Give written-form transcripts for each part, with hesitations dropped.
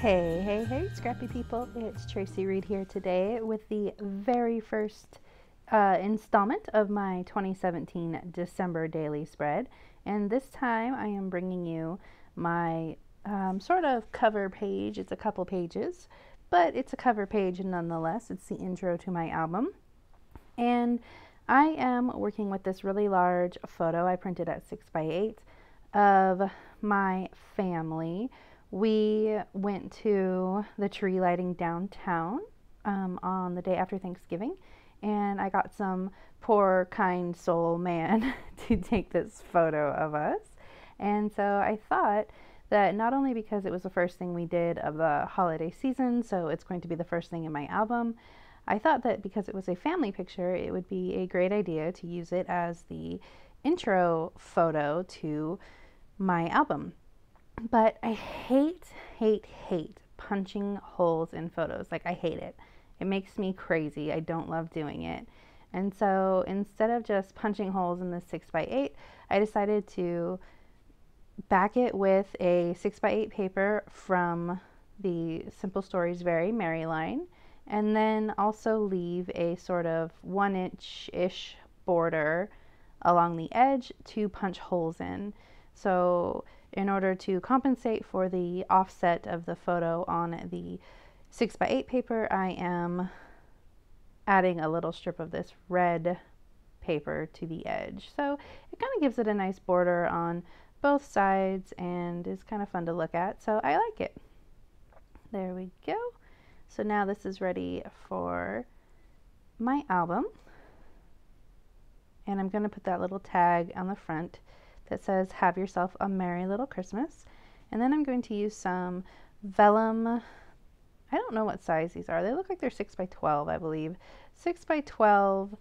Hey, scrappy people. It's Tracy Reed here today with the very first installment of my 2017 December daily spread. And this time I am bringing you my sort of cover page. It's a couple pages, but it's a cover page nonetheless. It's the intro to my album. And I am working with this really large photo I printed at 6x8 of my family. We went to the tree lighting downtown on the day after Thanksgiving, and I got some poor, kind soul man to take this photo of us. And so I thought that not only because it was the first thing we did of the holiday season, so it's going to be the first thing in my album, I thought that because it was a family picture, it would be a great idea to use it as the intro photo to my album. But I hate punching holes in photos. Like, I hate it. It makes me crazy. I don't love doing it. And so instead of just punching holes in the 6x8, I decided to back it with a 6x8 paper from the Simple Stories Very Merry line, and then also leave a sort of 1-inch-ish border along the edge to punch holes in. So in order to compensate for the offset of the photo on the 6x8 paper, I am adding a little strip of this red paper to the edge. So it kind of gives it a nice border on both sides and is kind of fun to look at. So I like it. There we go. So now this is ready for my album. And I'm going to put that little tag on the front that says, "Have yourself a merry little Christmas." And then I'm going to use some vellum. I don't know what size these are. They look like they're 6x12, I believe. 6x12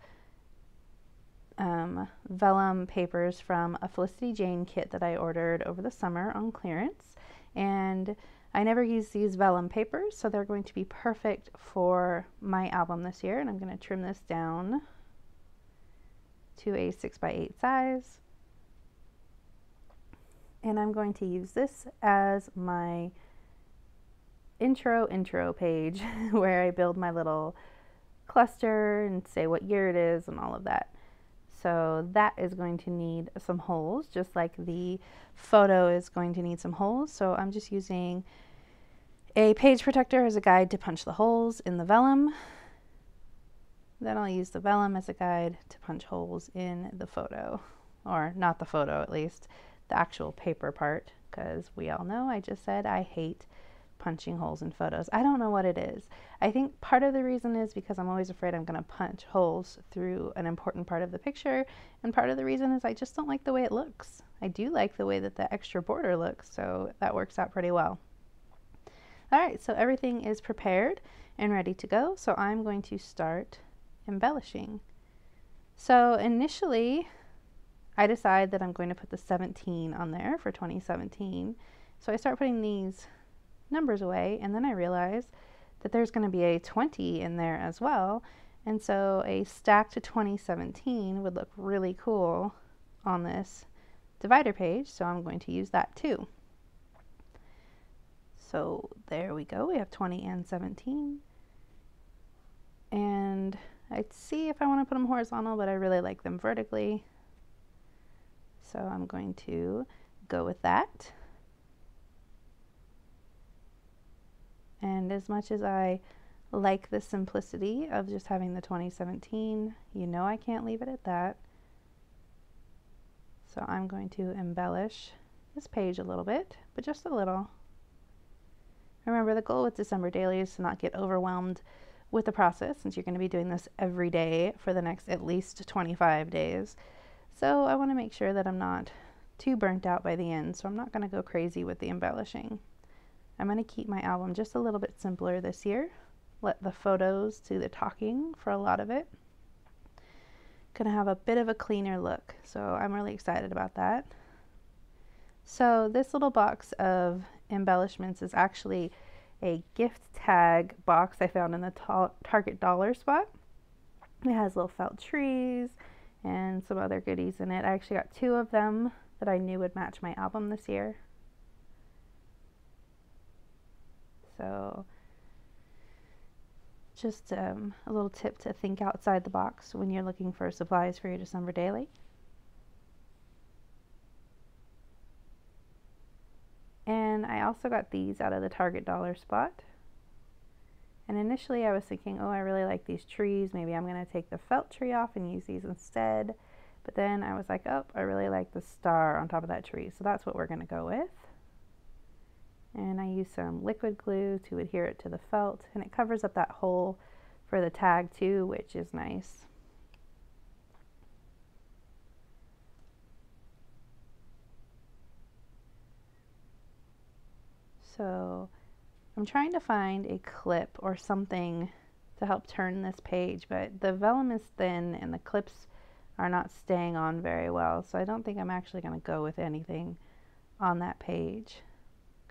vellum papers from a Felicity Jane kit that I ordered over the summer on clearance. And I never use these vellum papers, so they're going to be perfect for my album this year. And I'm going to trim this down to a 6x8 size. And I'm going to use this as my intro page where I build my little cluster and say what year it is and all of that. So that is going to need some holes, just like the photo is going to need some holes. So I'm just using a page protector as a guide to punch the holes in the vellum. Then I'll use the vellum as a guide to punch holes in the photo, or not the photo at least, the actual paper part, because we all know I just said I hate punching holes in photos. I don't know what it is. I think part of the reason is because I'm always afraid I'm going to punch holes through an important part of the picture, and part of the reason is I just don't like the way it looks. I do like the way that the extra border looks, so that works out pretty well. Alright, so everything is prepared and ready to go, so I'm going to start embellishing. So initially I decide that I'm going to put the 17 on there for 2017. So I start putting these numbers away, and then I realize that there's going to be a 20 in there as well. And so a stacked 2017 would look really cool on this divider page, so I'm going to use that too. So there we go, we have 20 and 17. And I'd see if I want to put them horizontal, but I really like them vertically. So I'm going to go with that. And as much as I like the simplicity of just having the 2017, you know I can't leave it at that. So I'm going to embellish this page a little bit, but just a little. Remember, the goal with December Daily is to not get overwhelmed with the process, since you're going to be doing this every day for the next at least 25 days. So I want to make sure that I'm not too burnt out by the end, so I'm not going to go crazy with the embellishing. I'm going to keep my album just a little bit simpler this year. Let the photos do the talking for a lot of it. Going to have a bit of a cleaner look, so I'm really excited about that. So this little box of embellishments is actually a gift tag box I found in the Target dollar spot. It has little felt trees and some other goodies in it. I actually got 2 of them that I knew would match my album this year. So just a little tip to think outside the box when you're looking for supplies for your December daily. And I also got these out of the Target dollar spot. And initially I was thinking, oh, I really like these trees. Maybe I'm going to take the felt tree off and use these instead. But then I was like, oh, I really like the star on top of that tree. So that's what we're going to go with. And I use some liquid glue to adhere it to the felt. And it covers up that hole for the tag too, which is nice. So I'm trying to find a clip or something to help turn this page, but the vellum is thin and the clips are not staying on very well, so I don't think I'm actually going to go with anything on that page.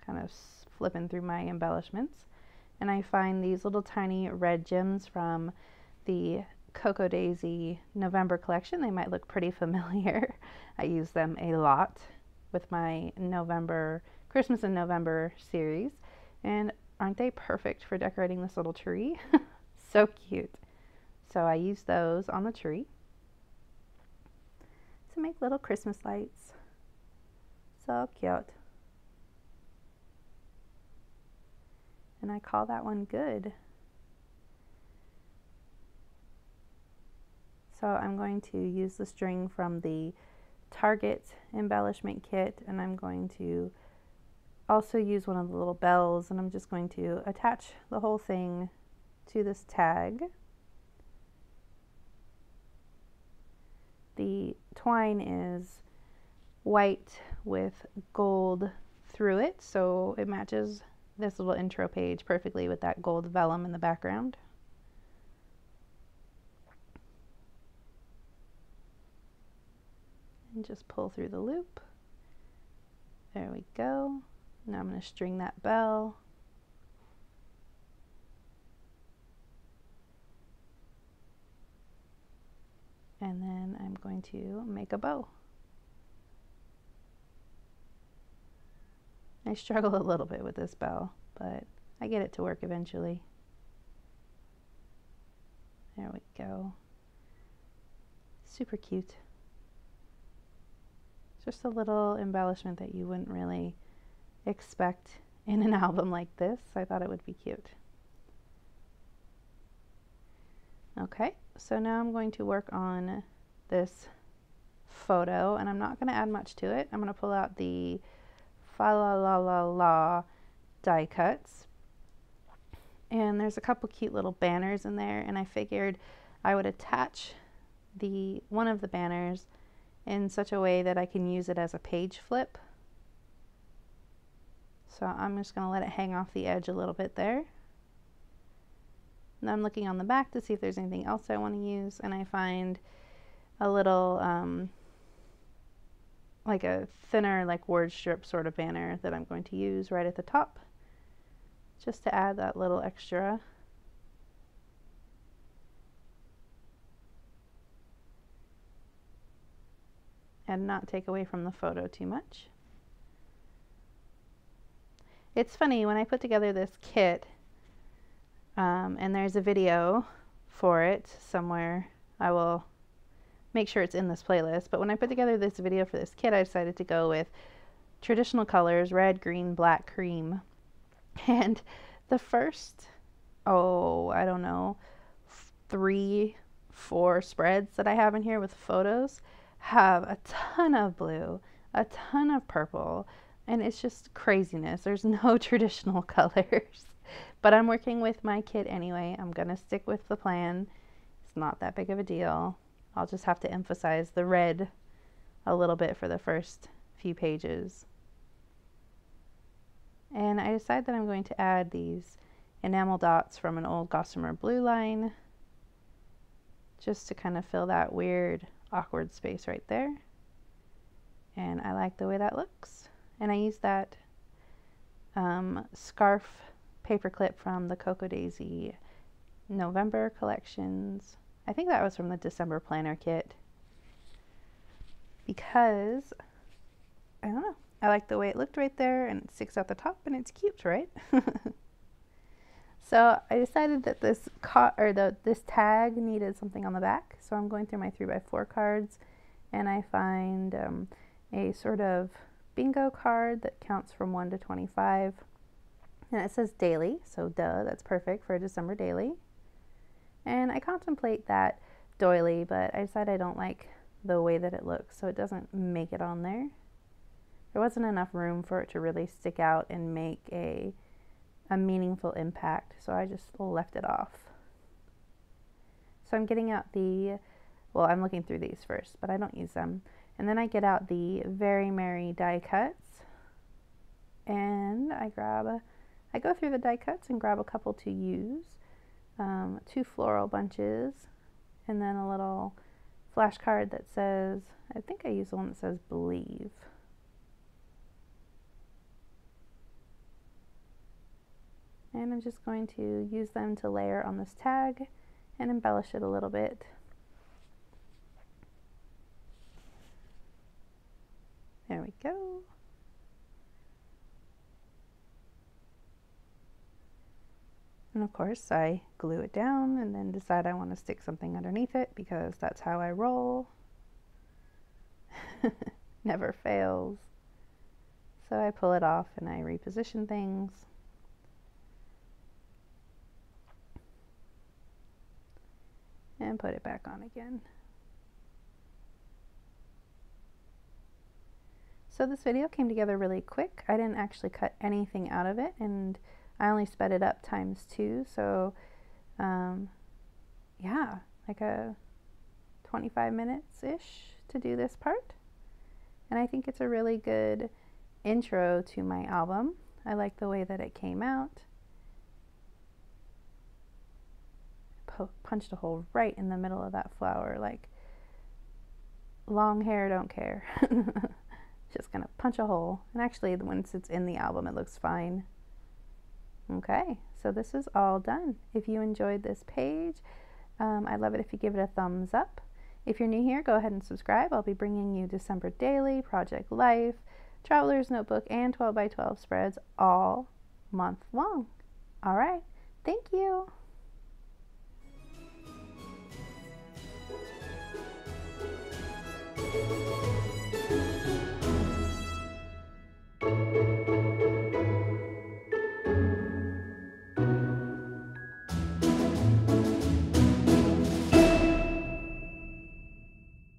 Kind of flipping through my embellishments, and I find these little tiny red gems from the Cocoa Daisy November collection. They might look pretty familiar. I use them a lot with my November, Christmas and November series, and aren't they perfect for decorating this little tree? So cute. So I use those on the tree to make little Christmas lights. So cute. And I call that one good. So I'm going to use the string from the Target embellishment kit, and I'm going to also use one of the little bells, and I'm just going to attach the whole thing to this tag. The twine is white with gold through it, so it matches this little intro page perfectly with that gold vellum in the background. And just pull through the loop. There we go. Now I'm going to string that bell. And then I'm going to make a bow. I struggle a little bit with this bell, but I get it to work eventually. There we go. Super cute. Just a little embellishment that you wouldn't really expect in an album like this. I thought it would be cute. Okay, so now I'm going to work on this photo, and I'm not going to add much to it. I'm going to pull out the Fa La La La La die cuts, and there's a couple cute little banners in there, and I figured I would attach one of the banners in such a way that I can use it as a page flip. So I'm just going to let it hang off the edge a little bit there. And I'm looking on the back to see if there's anything else I want to use, and I find a little like a thinner like word strip sort of banner that I'm going to use right at the top just to add that little extra. And not take away from the photo too much. It's funny, when I put together this kit, and there's a video for it somewhere, I will make sure it's in this playlist, but when I put together this video for this kit, I decided to go with traditional colors, red, green, black, cream. And the first, I don't know, 3, 4 spreads that I have in here with photos have a ton of blue, a ton of purple, and it's just craziness. There's no traditional colors. But I'm working with my kit anyway. I'm gonna stick with the plan. It's not that big of a deal. I'll just have to emphasize the red a little bit for the first few pages. And I decide that I'm going to add these enamel dots from an old Gossamer blue line just to kind of fill that weird awkward space right there. And I like the way that looks. And I use that scarf paper clip from the Cocoa Daisy November collections. I think that was from the December planner kit, because I don't know, I like the way it looked right there, and it sticks out the top, and it's cute, right? So I decided that this tag needed something on the back. So I'm going through my 3x4 cards, and I find a sort of bingo card that counts from 1 to 25. And it says daily, so duh, that's perfect for a December daily. And I contemplate that doily, but I decided I don't like the way that it looks, so it doesn't make it on there. There wasn't enough room for it to really stick out and make a meaningful impact, so I just left it off. So I'm getting out I'm looking through these first, but I don't use them. And then I get out the Very Merry die cuts, and I go through the die cuts and grab a couple to use, 2 floral bunches, and then a little flashcard that says, I think I use the one that says believe. And I'm just going to use them to layer on this tag and embellish it a little bit. There we go. And of course I glue it down and then decide I want to stick something underneath it because that's how I roll. Never fails. So I pull it off and I reposition things. And put it back on again. So this video came together really quick. I didn't actually cut anything out of it, and I only sped it up ×2, so yeah, like a 25 minutes-ish to do this part. And I think it's a really good intro to my album. I like the way that it came out. Punched a hole right in the middle of that flower, like long hair don't care. Just gonna punch a hole, and actually once it's in the album it looks fine. Okay, so this is all done. If you enjoyed this page, I'd love it if you give it a thumbs up. If you're new here, go ahead and subscribe. I'll be bringing you December Daily, Project Life, Traveler's Notebook, and 12x12 spreads all month long. All right, thank you.